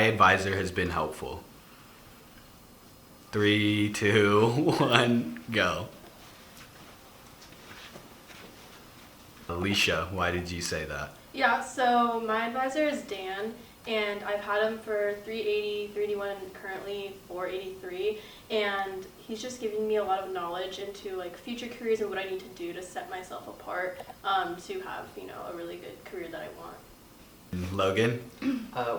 advisor has been helpful. 3, 2, 1, go. Alicia, why did you say that? Yeah, so my advisor is Dan, and I've had him for 380, 381, and currently 483, and he's just giving me a lot of knowledge into like future careers and what I need to do to set myself apart to have, a really good career that I want. Logan?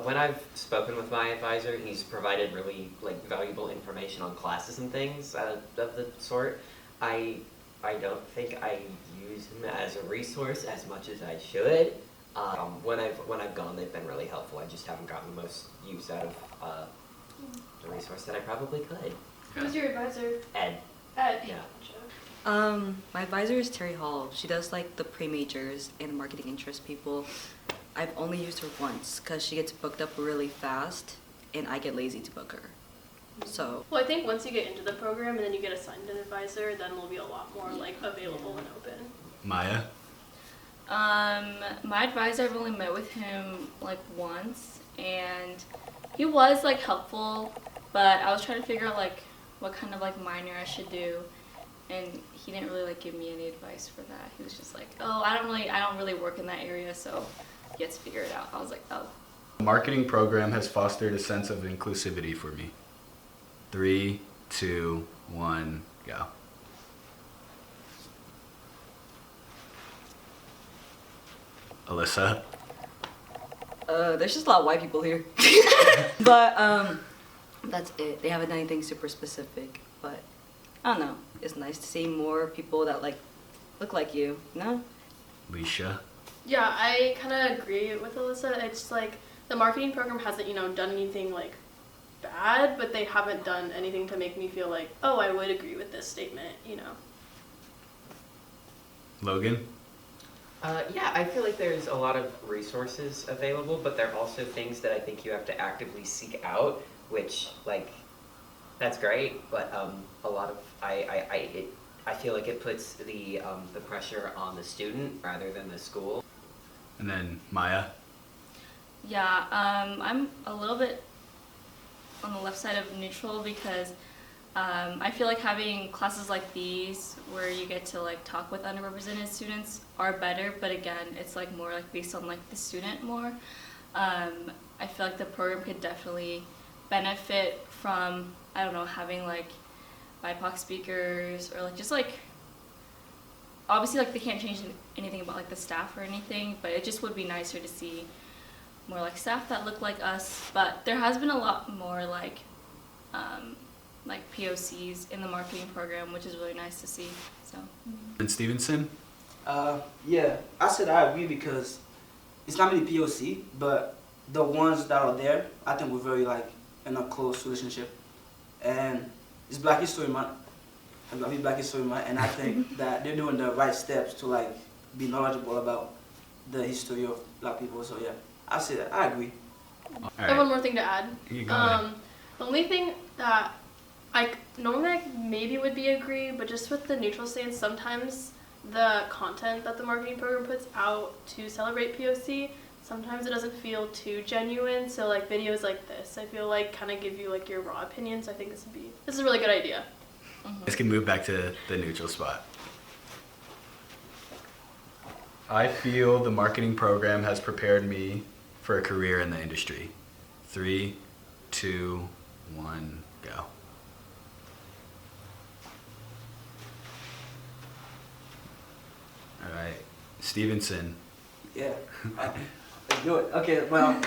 When I've spoken with my advisor, he's provided really valuable information on classes and things of the sort. I don't think I use him as a resource as much as I should. When I've gone, they've been really helpful. I just haven't gotten the most use out of the resource that I probably could. Who's your advisor? Ed. Ed. Yeah. My advisor is Terry Hall. She does the pre-majors and the marketing interest people. I've only used her once because she gets booked up really fast and I get lazy to book her. So. Well, I think once you get into the program and then you get assigned an advisor, then it'll be a lot more available and open. Maya? My advisor, I've only met with him once, and he was helpful, but I was trying to figure out what kind of minor I should do, and he didn't really give me any advice for that. He was just oh, I don't really work in that area, so you have to figure it out. I was oh. The marketing program has fostered a sense of inclusivity for me. 3, 2, 1, go. Alyssa? There's just a lot of white people here. But, that's it. They haven't done anything super specific, but I don't know. It's nice to see more people that look like you, no? Alicia? Yeah, I kind of agree with Alyssa. It's the marketing program hasn't, done anything bad, but they haven't done anything to make me feel oh, I would agree with this statement, Logan? Yeah, I feel there's a lot of resources available, but there are also things that I think you have to actively seek out, which that's great, but a lot of I feel it puts the pressure on the student rather than the school. And then Maya? Yeah, I'm a little bit on the left side of neutral because I feel having classes like these where you get to talk with underrepresented students are better, but again, it's more based on the student more. I feel the program could definitely benefit from, I don't know, having BIPOC speakers or just obviously they can't change anything about the staff or anything, but it just would be nicer to see more staff that look like us. But there has been a lot more POCs in the marketing program, which is really nice to see. So. And Stevenson? Yeah, I said I agree because it's not really POC, but the ones that are there, I think we're very in a close relationship, and it's Black History Month. Happy Black History Month, and I think that they're doing the right steps to be knowledgeable about the history of Black people. So yeah, I say that I agree. I have one more thing to add. You go ahead. The only thing that normally maybe would be agree, but just with the neutral stance, sometimes the content that the marketing program puts out to celebrate POC, sometimes it doesn't feel too genuine. So videos like this, I feel kind of give you your raw opinions. I think this is a really good idea. Let's can move back to the neutral spot. I feel the marketing program has prepared me for a career in the industry. 3, 2, 1, go. All right, Stevenson. Yeah, let's do it. Okay, well,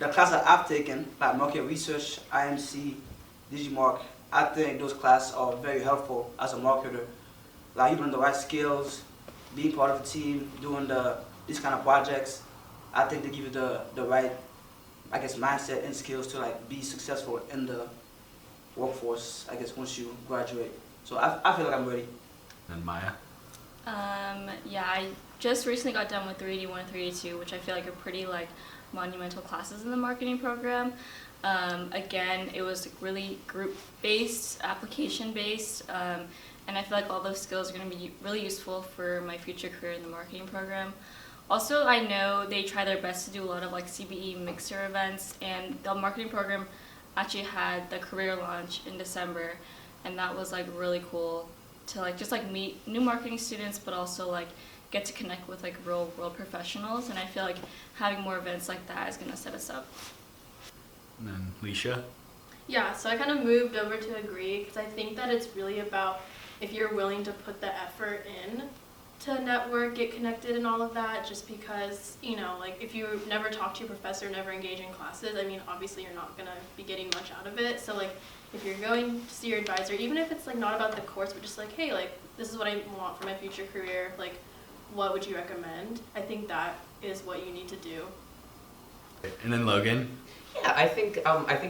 the class that I've taken, market research, IMC, Digimark, I think those classes are very helpful as a marketer. You learn the right skills, being part of a team, doing these kind of projects. I think they give you the right, mindset and skills to be successful in the workforce, once you graduate. So I feel I'm ready. And Maya? Yeah, I just recently got done with 381 and 382, which I feel are pretty monumental classes in the marketing program. Again, it was really group-based, application-based, and I feel all those skills are going to be really useful for my future career in the marketing program. Also, I know they try their best to do a lot of like CBE mixer events, and the marketing program actually had the career launch in December, and that was like really cool to like just like meet new marketing students, but also like get to connect with like real world professionals. And I feel like having more events like that is gonna set us up. And then Leisha. Yeah, so I kind of moved over to agree because I think that it's really about if you're willing to put the effort in to network, get connected and all of that, just because, you know, like if you never talk to your professor, never engage in classes, I mean, obviously you're not going to be getting much out of it. So like if you're going to see your advisor, even if it's like not about the course, but just like, hey, like this is what I want for my future career, like what would you recommend? I think that is what you need to do. And then Logan. Yeah, I think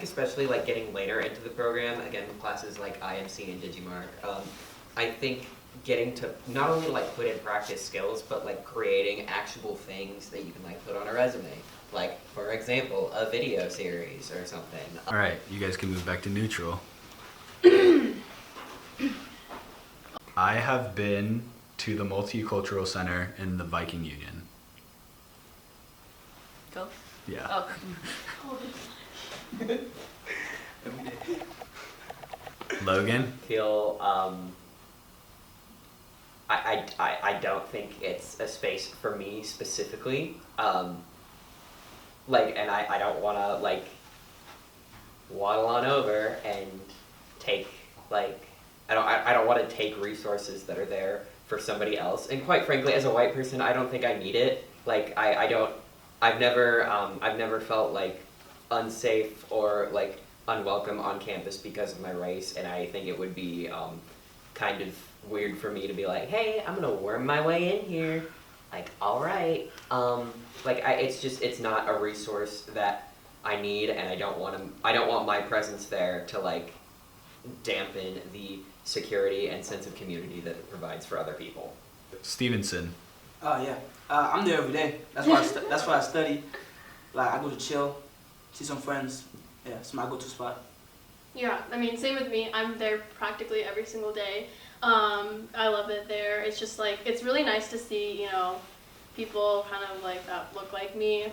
especially like getting later into the program, again classes like IMC and Digimark, I think getting to not only like put in practice skills, but like creating actual things that you can like put on a resume. Like for example, a video series or something. All right, you guys can move back to neutral. I have been to the Multicultural Center in the Viking Union. Go. Yeah. Oh. Logan. Feel I don't think it's a space for me specifically. Like, and I don't want to like waddle on over and take like I don't want to take resources that are there for somebody else. And quite frankly, as a white person, I don't think I need it. Like I've never felt like unsafe or like unwelcome on campus because of my race, and I think it would be kind of weird for me to be like, hey, I'm gonna worm my way in here. Like, all right. It's not a resource that I need, and I don't want my presence there to like dampen the security and sense of community that it provides for other people. Stevenson. Oh yeah, I'm there every day. That's why I study. Like I go to chill, see some friends. Yeah, it's my go-to spot. Yeah, I mean, same with me. I'm there practically every single day. I love it there. It's just like, it's really nice to see, you know, people kind of like that look like me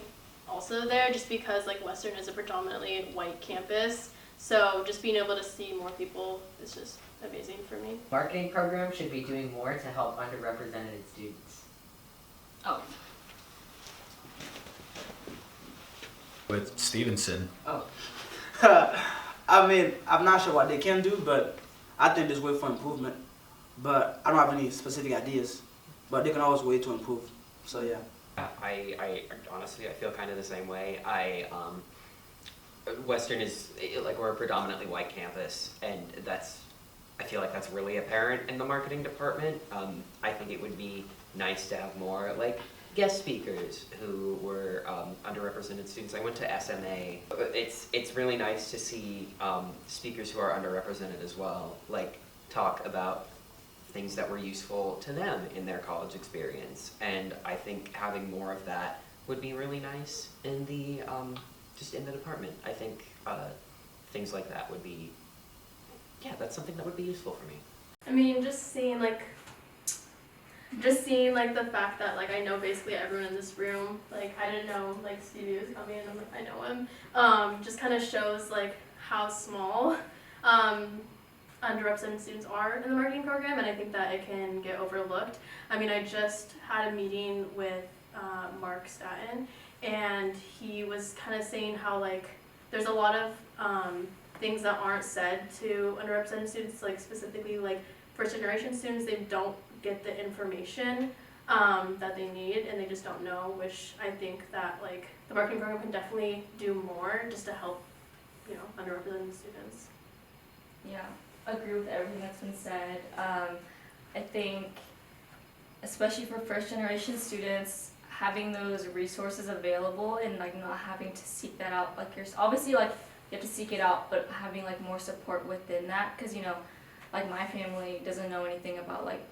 also there, just because like Western is a predominantly white campus. So just being able to see more people is just amazing for me. Marketing program should be doing more to help underrepresented students. Oh. With Stevenson. Oh. I mean, I'm not sure what they can do, but I think there's way for improvement. But I don't have any specific ideas. But they can always way to improve. So yeah. I honestly, I feel kind of the same way. Western is, like, we're a predominantly white campus, and I feel like that's really apparent in the marketing department. I think it would be nice to have more, like, guest speakers who were underrepresented students. I went to SMA. It's really nice to see speakers who are underrepresented as well, like, talk about things that were useful to them in their college experience. And I think having more of that would be really nice in the just in the department. I think things like that would be, yeah, that's something that would be useful for me. I mean, just seeing like the fact that like I know basically everyone in this room. Like I didn't know like Stevie was coming, and I'm like I know him. Just kind of shows like how small underrepresented students are in the marketing program, and I think that it can get overlooked. I mean, I just had a meeting with Mark Staten, and he was kind of saying how like there's a lot of things that aren't said to underrepresented students, like specifically like first generation students. They don't get the information that they need, and they just don't know, which I think that like the marketing program can definitely do more just to help, you know, underrepresented students. Yeah, agree with everything that's been said. I think, especially for first generation students, having those resources available and like not having to seek that out, like you're obviously like you have to seek it out, but having like more support within that, because you know, like my family doesn't know anything about like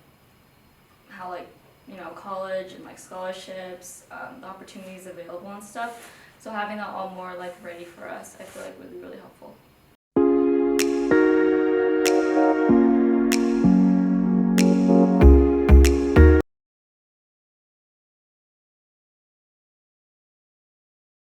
how like, you know, college and like scholarships, the opportunities available and stuff. So having that all more like ready for us, I feel like would be really helpful.